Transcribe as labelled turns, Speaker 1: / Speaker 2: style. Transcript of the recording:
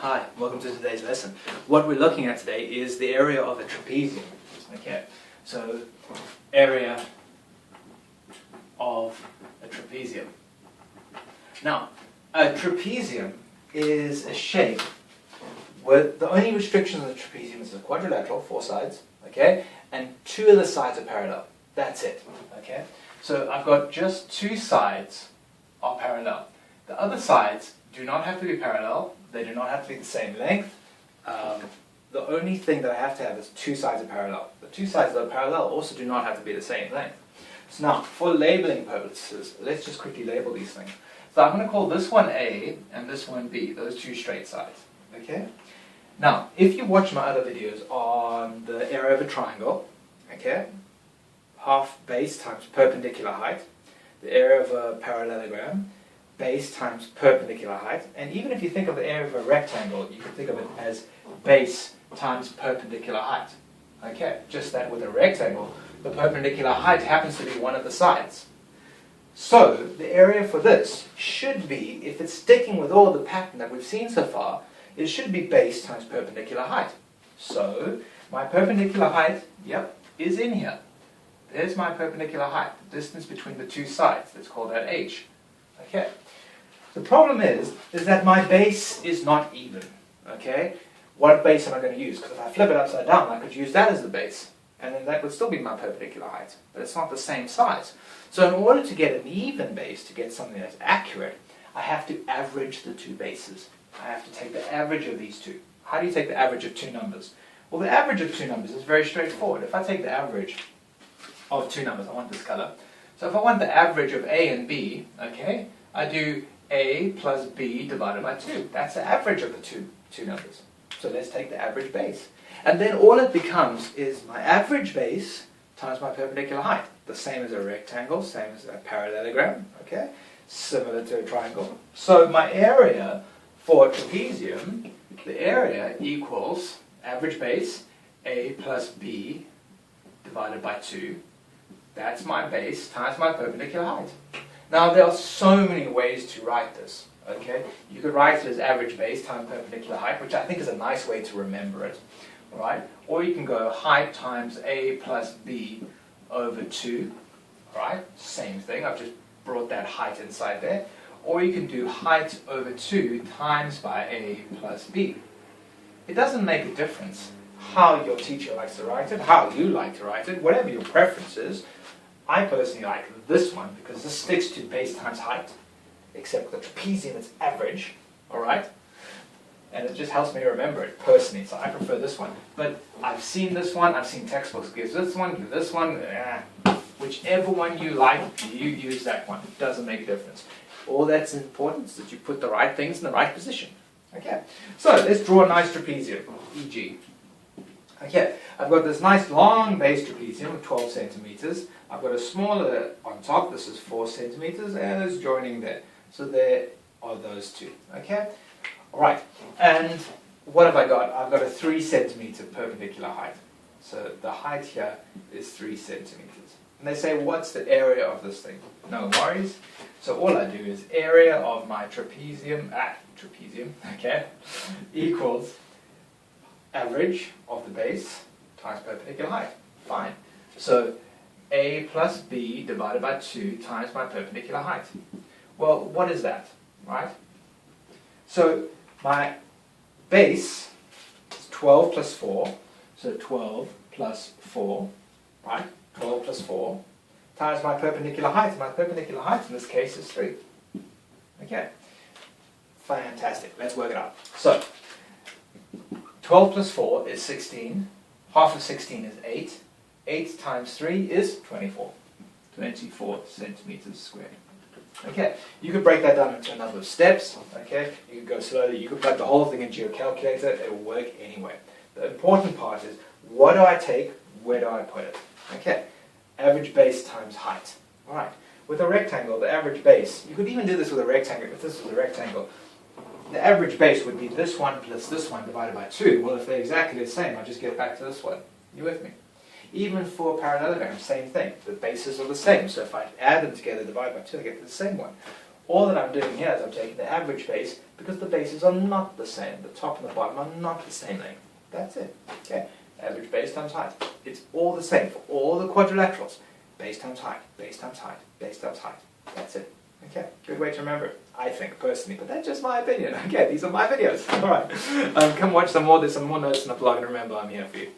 Speaker 1: Hi, welcome to today's lesson. What we're looking at today is the area of a trapezium. Okay, so area of a trapezium. Now, a trapezium is a shape where the only restrictions on the trapezium is the quadrilateral, 4 sides, okay, and 2 of the sides are parallel. That's it, okay? So I've got just 2 sides are parallel. The other sides do not have to be parallel. They do not have to be the same length. The only thing that I have to have is 2 sides are parallel. The 2 sides that are parallel also do not have to be the same length. So now, for labeling purposes, let's just quickly label these things. So I'm going to call this one A and this one B, those 2 straight sides. Okay? Now, if you watch my other videos on the area of a triangle, okay, half base times perpendicular height, the area of a parallelogram, base times perpendicular height, and even if you think of the area of a rectangle, you can think of it as base times perpendicular height. Okay, just that with a rectangle, the perpendicular height happens to be one of the sides. So, the area for this should be, if it's sticking with all the pattern that we've seen so far, it should be base times perpendicular height. So, my perpendicular height, yep, is in here. There's my perpendicular height, the distance between the 2 sides. Let's call that h. Okay. The problem is that my base is not even. Okay. What base am I going to use? Because if I flip it upside down, I could use that as the base, and then that would still be my perpendicular height, but it's not the same size. So in order to get an even base, to get something that's accurate, I have to average the 2 bases. I have to take the average of these 2. How do you take the average of 2 numbers? Well, the average of 2 numbers is very straightforward. If I take the average of 2 numbers, I want this color. So if I want the average of A and B, okay, I do A plus B divided by 2. That's the average of the two numbers. So let's take the average base. And then all it becomes is my average base times my perpendicular height. The same as a rectangle, same as a parallelogram, okay? Similar to a triangle. So my area for a trapezium, the area equals average base, A plus B divided by 2. That's my base times my perpendicular height. Now there are so many ways to write this. Okay, you could write it as average base times perpendicular height, which I think is a nice way to remember it. All right, or you can go height times A plus B over 2. All right, same thing. I've just brought that height inside there. Or you can do height over 2 times by A plus B. It doesn't make a difference how your teacher likes to write it, how you like to write it, whatever your preference is. I personally like this one because this sticks to base times height, except with the trapezium it's average, alright? And it just helps me remember it personally, so I prefer this one. But I've seen this one, I've seen textbooks give this one, whichever one you like, you use that one. It doesn't make a difference. All that's important is that you put the right things in the right position. Okay, so let's draw a nice trapezium, e.g. Okay, I've got this nice long base trapezium of 12 centimeters. I've got a smaller on top, this is 4 centimeters, and it's joining there. So there are those 2. Okay? Alright, and what have I got? I've got a 3 centimeter perpendicular height. So the height here is 3 centimeters. And they say, what's the area of this thing? No worries. So all I do is area of my trapezium, okay, equals average of the base times perpendicular height. Fine. So A plus B divided by 2 times my perpendicular height. Well, what is that, right? So my base is 12 plus 4. So 12 plus 4, right? 12 plus 4 times my perpendicular height. My perpendicular height in this case is 3. Okay. Fantastic. Let's work it out. So 12 plus 4 is 16. Half of 16 is 8. 8 times 3 is 24. 24 centimeters squared. Okay, you could break that down into a number of steps. Okay, you could go slowly. You could plug the whole thing into your calculator. It will work anyway. The important part is, what do I take? Where do I put it? Okay, average base times height. All right. With a rectangle, the average base, you could even do this with a rectangle. If this was a rectangle, the average base would be this one plus this one divided by 2. Well, if they're exactly the same, I just get back to this one. You with me? Even for parallelograms, same thing. The bases are the same. So if I add them together, divide by 2, I get the same one. All that I'm doing here is I'm taking the average base because the bases are not the same. The top and the bottom are not the same length. That's it. Okay. Average base times height. It's all the same for all the quadrilaterals. Base times height, base times height, base times height. That's it. Okay. Good way to remember it, I think, personally. But that's just my opinion. Okay, these are my videos. Alright. Come watch some more. There's some more notes in the blog, and remember, I'm here for you.